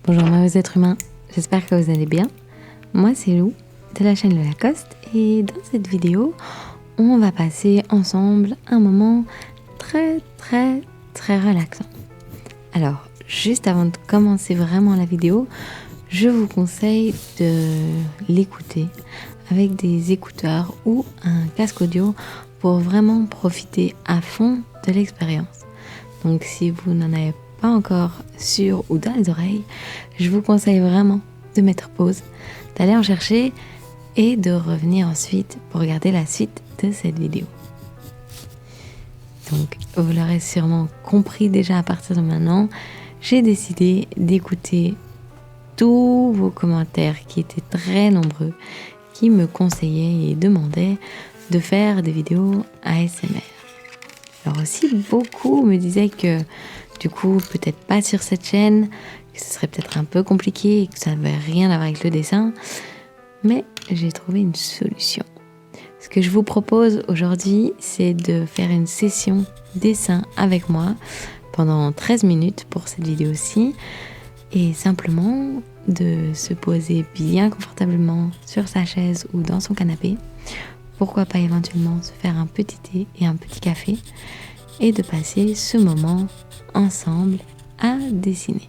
Bonjour merveilleux êtres humains, j'espère que vous allez bien. Moi c'est Lou de la chaîne Le Lacoste et dans cette vidéo, on va passer ensemble un moment très relaxant. Alors, juste avant de commencer vraiment la vidéo, je vous conseille de l'écouter avec des écouteurs ou un casque audio pour vraiment profiter à fond de l'expérience. Donc si vous n'en avez pas encore sur ou dans les oreilles, je vous conseille vraiment de mettre pause, d'aller en chercher et de revenir ensuite pour regarder la suite de cette vidéo. Donc vous l'aurez sûrement compris déjà à partir de maintenant, j'ai décidé d'écouter tous vos commentaires qui étaient très nombreux, qui me conseillaient et demandaient de faire des vidéos ASMR. Alors aussi, beaucoup me disaient que du coup, peut-être pas sur cette chaîne, que ce serait peut-être un peu compliqué et que ça n'avait rien à voir avec le dessin. Mais j'ai trouvé une solution. Ce que je vous propose aujourd'hui, c'est de faire une session dessin avec moi pendant 13 minutes pour cette vidéo-ci. Et simplement de se poser bien confortablement sur sa chaise ou dans son canapé. Pourquoi pas éventuellement se faire un petit thé et un petit café et de passer ce moment ensemble à dessiner.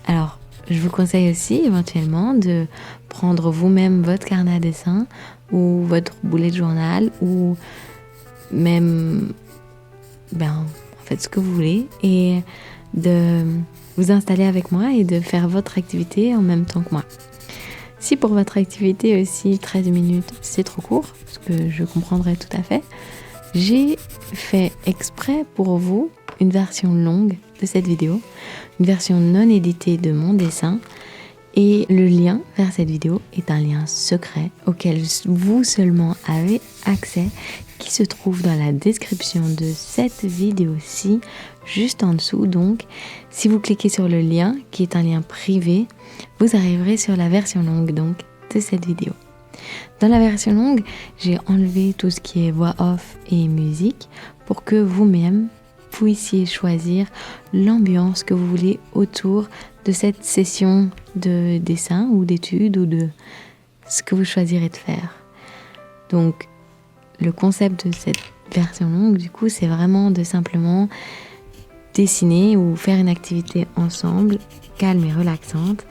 Alors, je vous conseille aussi éventuellement de prendre vous-même votre carnet à dessin ou votre boulet de journal ou même en fait ce que vous voulez et de vous installer avec moi et de faire votre activité en même temps que moi. Si pour votre activité aussi 13 minutes c'est trop court, ce que je comprendrai tout à fait, j'ai fait exprès pour vous une version longue de cette vidéo, une version non éditée de mon dessin et le lien vers cette vidéo est un lien secret auquel vous seulement avez accès qui se trouve dans la description de cette vidéo-ci, juste en dessous. Donc, si vous cliquez sur le lien qui est un lien privé, vous arriverez sur la version longue donc de cette vidéo. Dans la version longue, j'ai enlevé tout ce qui est voix off et musique pour que vous-même puissiez choisir l'ambiance que vous voulez autour de cette session de dessin ou d'étude ou de ce que vous choisirez de faire. Donc, le concept de cette version longue, du coup, c'est vraiment de simplement dessiner ou faire une activité ensemble, calme et relaxante.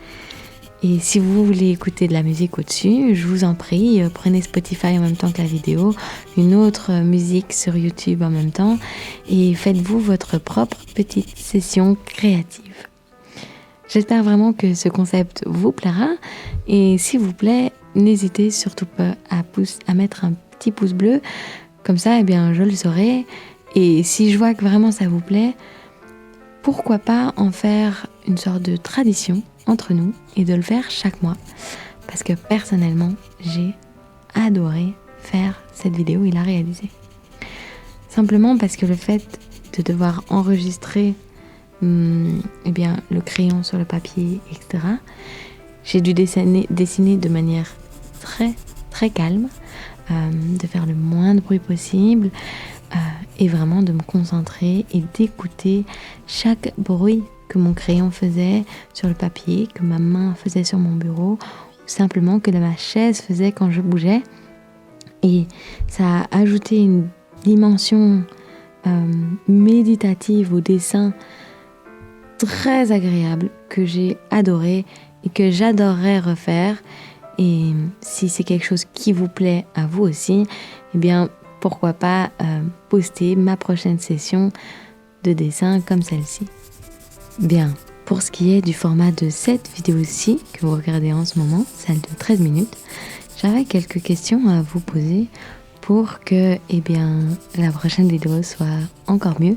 Et si vous voulez écouter de la musique au-dessus, je vous en prie, prenez Spotify en même temps que la vidéo, une autre musique sur YouTube en même temps et faites-vous votre propre petite session créative. J'espère vraiment que ce concept vous plaira et s'il vous plaît, n'hésitez surtout pas à mettre un petit pouce bleu, comme ça je le saurai et si je vois que vraiment ça vous plaît, pourquoi pas en faire une sorte de tradition entre nous et de le faire chaque mois parce que personnellement j'ai adoré faire cette vidéo et la réaliser simplement parce que le fait de devoir enregistrer le crayon sur le papier etc, j'ai dû dessiner de manière très calme, de faire le moins de bruit possible et vraiment de me concentrer et d'écouter chaque bruit que mon crayon faisait sur le papier, que ma main faisait sur mon bureau, ou simplement que ma chaise faisait quand je bougeais. Et ça a ajouté une dimension méditative au dessin très agréable que j'ai adoré et que j'adorerais refaire. Et si c'est quelque chose qui vous plaît à vous aussi, pourquoi pas poster ma prochaine session de dessin comme celle-ci. Bien, pour ce qui est du format de cette vidéo-ci que vous regardez en ce moment, celle de 13 minutes, j'avais quelques questions à vous poser pour que la prochaine vidéo soit encore mieux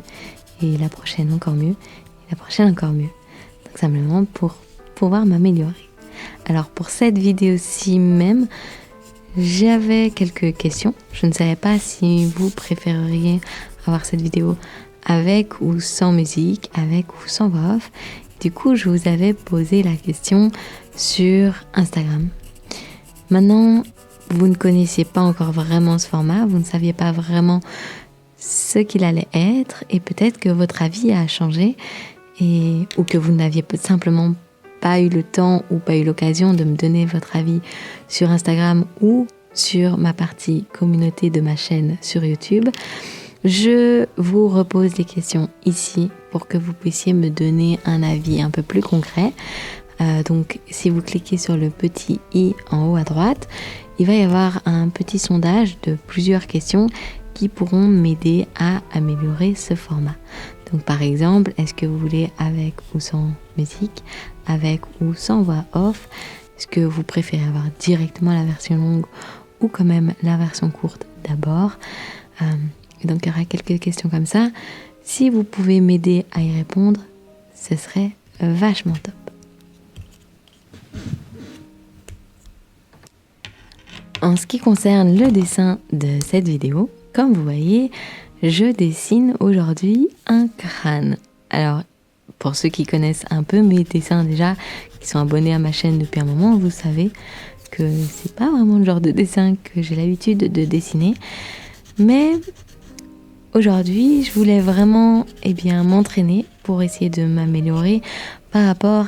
et la prochaine encore mieux et la prochaine encore mieux. Donc simplement pour pouvoir m'améliorer. Alors pour cette vidéo-ci même, j'avais quelques questions. Je ne savais pas si vous préféreriez avoir cette vidéo avec ou sans musique, avec ou sans voix off. Du coup, je vous avais posé la question sur Instagram. Maintenant, vous ne connaissiez pas encore vraiment ce format, vous ne saviez pas vraiment ce qu'il allait être et peut-être que votre avis a changé ou que vous n'aviez simplement pas eu le temps ou pas eu l'occasion de me donner votre avis sur Instagram ou sur ma partie communauté de ma chaîne sur YouTube, je vous repose des questions ici pour que vous puissiez me donner un avis un peu plus concret. Donc si vous cliquez sur le petit i en haut à droite, il va y avoir un petit sondage de plusieurs questions qui pourront m'aider à améliorer ce format. Donc par exemple, est-ce que vous voulez avec ou sans musique, avec ou sans voix off? Est-ce que vous préférez avoir directement la version longue ou quand même la version courte d'abord? Donc il y aura quelques questions comme ça. Si vous pouvez m'aider à y répondre, ce serait vachement top. En ce qui concerne le dessin de cette vidéo, comme vous voyez, je dessine aujourd'hui un crâne. Alors, pour ceux qui connaissent un peu mes dessins déjà, qui sont abonnés à ma chaîne depuis un moment, vous savez que c'est pas vraiment le genre de dessin que j'ai l'habitude de dessiner. Mais aujourd'hui, je voulais vraiment m'entraîner pour essayer de m'améliorer par rapport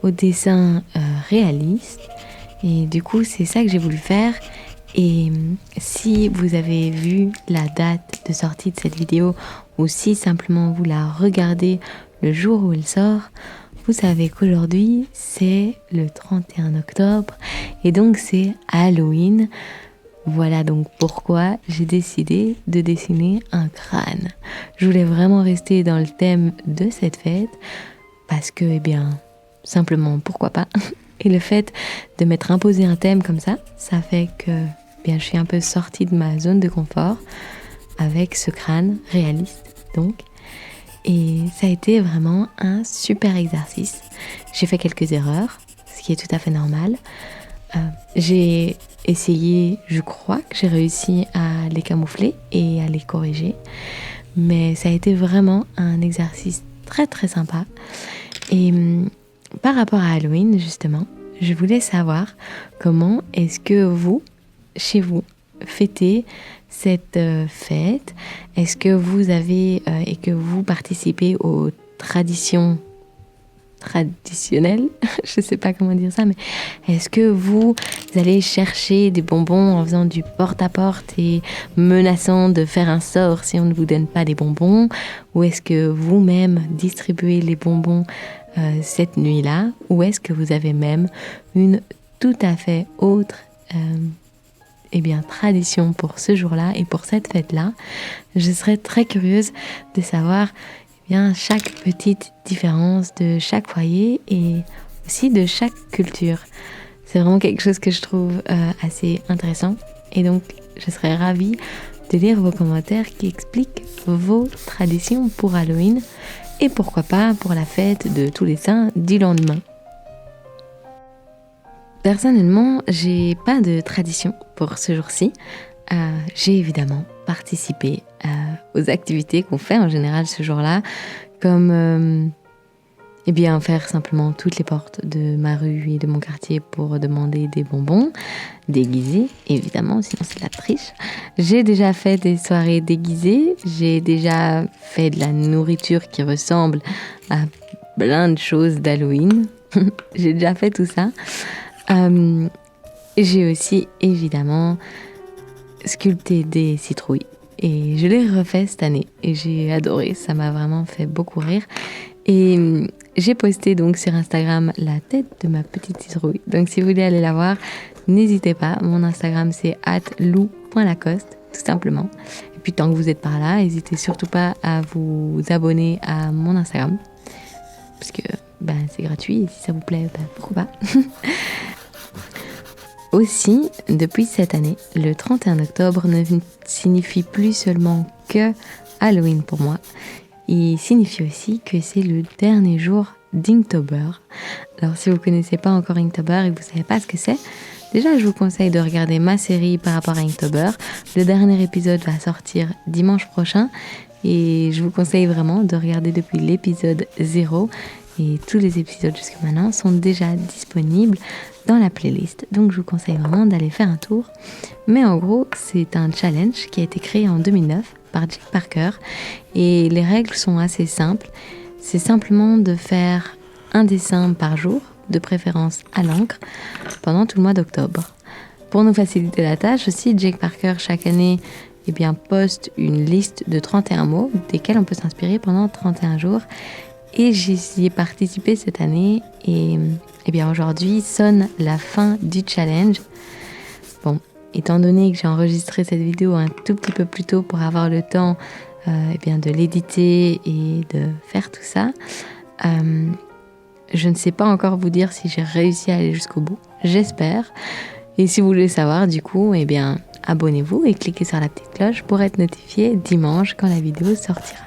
au dessin réaliste. Et du coup, c'est ça que j'ai voulu faire. Et si vous avez vu la date de sortie de cette vidéo ou si simplement vous la regardez le jour où elle sort, vous savez qu'aujourd'hui, c'est le 31 octobre et donc c'est Halloween. Voilà donc pourquoi j'ai décidé de dessiner un crâne. Je voulais vraiment rester dans le thème de cette fête parce que, simplement, pourquoi pas. Et le fait de m'être imposé un thème comme ça fait que je suis un peu sortie de ma zone de confort avec ce crâne réaliste donc. Et ça a été vraiment un super exercice. J'ai fait quelques erreurs, ce qui est tout à fait normal. J'ai essayé, je crois que j'ai réussi à les camoufler et à les corriger. Mais ça a été vraiment un exercice très très sympa. Et par rapport à Halloween, justement, je voulais savoir comment est-ce que vous, chez vous, fêtez cette fête. Est-ce que vous avez et que vous participez aux traditions traditionnelles? Je ne sais pas comment dire ça, mais est-ce que vous allez chercher des bonbons en faisant du porte-à-porte et menaçant de faire un sort si on ne vous donne pas des bonbons? Ou est-ce que vous-même distribuez les bonbons cette nuit-là, ou est-ce que vous avez même une tout à fait autre tradition pour ce jour-là et pour cette fête-là? Je serais très curieuse de savoir chaque petite différence de chaque foyer et aussi de chaque culture. C'est vraiment quelque chose que je trouve assez intéressant et donc je serais ravie de lire vos commentaires qui expliquent vos traditions pour Halloween et pourquoi pas pour la fête de tous les saints du lendemain. Personnellement, j'ai pas de tradition pour ce jour-ci. J'ai évidemment participé aux activités qu'on fait en général ce jour-là, comme faire simplement toutes les portes de ma rue et de mon quartier pour demander des bonbons, déguisés évidemment, sinon c'est de la triche. J'ai déjà fait des soirées déguisées, j'ai déjà fait de la nourriture qui ressemble à plein de choses d'Halloween. J'ai déjà fait tout ça. J'ai aussi évidemment sculpté des citrouilles et je l'ai refait cette année et j'ai adoré, ça m'a vraiment fait beaucoup rire. Et j'ai posté donc sur Instagram la tête de ma petite citrouille. Donc si vous voulez aller la voir, n'hésitez pas. Mon Instagram c'est @lou.lacoste, tout simplement. Et puis tant que vous êtes par là, n'hésitez surtout pas à vous abonner à mon Instagram. Parce que c'est gratuit et si ça vous plaît, pourquoi pas. Aussi, depuis cette année, le 31 octobre ne signifie plus seulement que Halloween pour moi. Il signifie aussi que c'est le dernier jour d'Inktober. Alors si vous ne connaissez pas encore Inktober et que vous ne savez pas ce que c'est, déjà je vous conseille de regarder ma série par rapport à Inktober. Le dernier épisode va sortir dimanche prochain et je vous conseille vraiment de regarder depuis l'épisode 0. Et tous les épisodes jusqu'à maintenant sont déjà disponibles dans la playlist. Donc je vous conseille vraiment d'aller faire un tour. Mais en gros, c'est un challenge qui a été créé en 2009 par Jake Parker. Et les règles sont assez simples. C'est simplement de faire un dessin par jour, de préférence à l'encre, pendant tout le mois d'octobre. Pour nous faciliter la tâche aussi, Jake Parker chaque année poste une liste de 31 mots desquels on peut s'inspirer pendant 31 jours. Et j'y ai participé cette année et aujourd'hui sonne la fin du challenge. Bon, étant donné que j'ai enregistré cette vidéo un tout petit peu plus tôt pour avoir le temps de l'éditer et de faire tout ça, je ne sais pas encore vous dire si j'ai réussi à aller jusqu'au bout. J'espère. Et si vous voulez savoir, du coup, abonnez-vous et cliquez sur la petite cloche pour être notifié dimanche quand la vidéo sortira.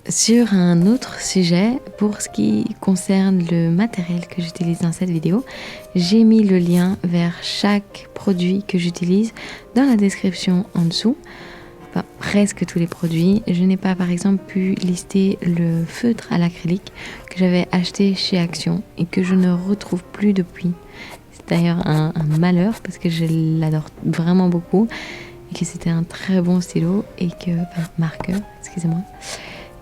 Sur un autre sujet, pour ce qui concerne le matériel que j'utilise dans cette vidéo, j'ai mis le lien vers chaque produit que j'utilise dans la description en dessous. Enfin, presque tous les produits. Je n'ai pas par exemple pu lister le feutre à l'acrylique que j'avais acheté chez Action et que je ne retrouve plus depuis. C'est d'ailleurs un malheur parce que je l'adore vraiment beaucoup et que c'était un très bon stylo et marqueur, excusez-moi,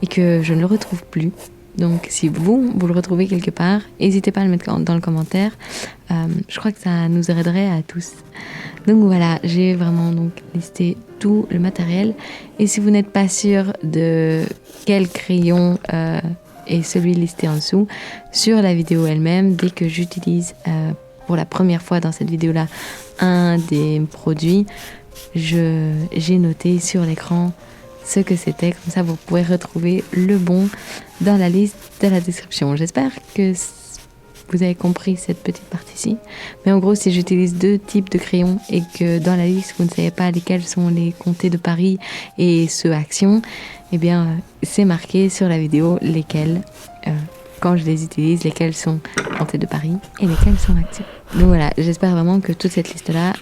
et que je ne le retrouve plus. Donc si vous le retrouvez quelque part, n'hésitez pas à le mettre dans le commentaire. Je crois que ça nous aiderait à tous. Donc voilà, j'ai vraiment listé tout le matériel. Et si vous n'êtes pas sûr de quel crayon est celui listé en dessous, sur la vidéo elle-même, dès que j'utilise pour la première fois dans cette vidéo-là un des produits, j'ai noté sur l'écran ce que c'était, comme ça vous pouvez retrouver le bon dans la liste de la description. J'espère que vous avez compris cette petite partie-ci. Mais en gros, si j'utilise 2 types de crayons et que dans la liste, vous ne savez pas lesquels sont les comtés de Paris et ceux Action, c'est marqué sur la vidéo lesquels, quand je les utilise, lesquels sont comtés de Paris et lesquels sont Action. Donc voilà, j'espère vraiment que toute cette liste-là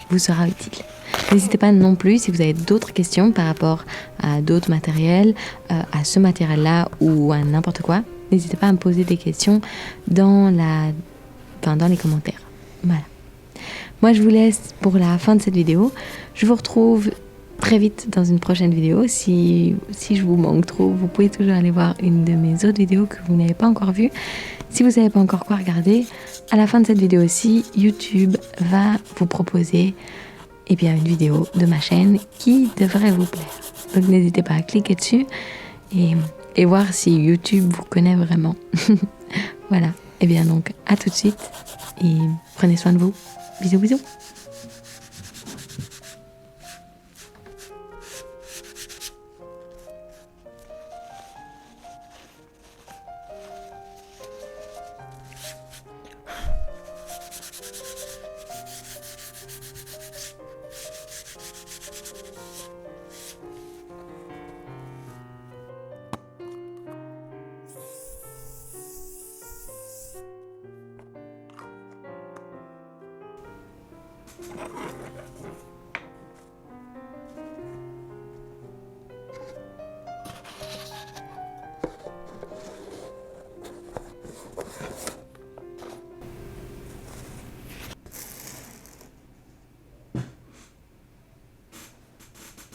vous sera utile. N'hésitez pas non plus si vous avez d'autres questions par rapport à d'autres matériels, à ce matériel-là ou à n'importe quoi. N'hésitez pas à me poser des questions dans les commentaires. Voilà. Moi, je vous laisse pour la fin de cette vidéo. Je vous retrouve très vite dans une prochaine vidéo. Si je vous manque trop, vous pouvez toujours aller voir une de mes autres vidéos que vous n'avez pas encore vues. Si vous ne savez pas encore quoi regarder, à la fin de cette vidéo aussi, YouTube va vous proposer une vidéo de ma chaîne qui devrait vous plaire. Donc n'hésitez pas à cliquer dessus et voir si YouTube vous connaît vraiment. Voilà. Donc à tout de suite et prenez soin de vous. Bisous bisous.